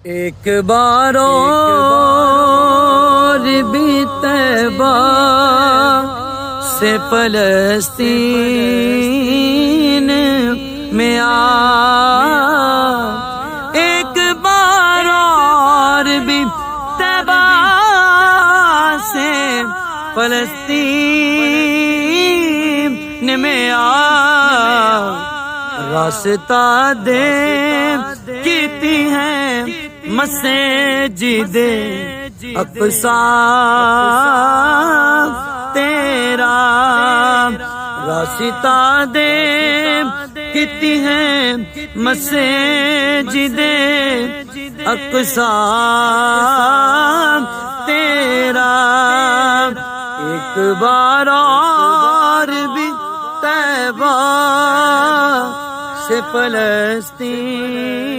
ایک بار اور بھی طیبہ سے فلسطین میں آ، ایک بار اور بھی طیبہ سے فلسطین میں آ، راستہ دے کیتی ہیں مسجد اقصیٰ تیرا، راستہ دے کیتی ہیں مسجد اقصیٰ تیرا، ایک بار اور بھی طیبہ سے فلسطین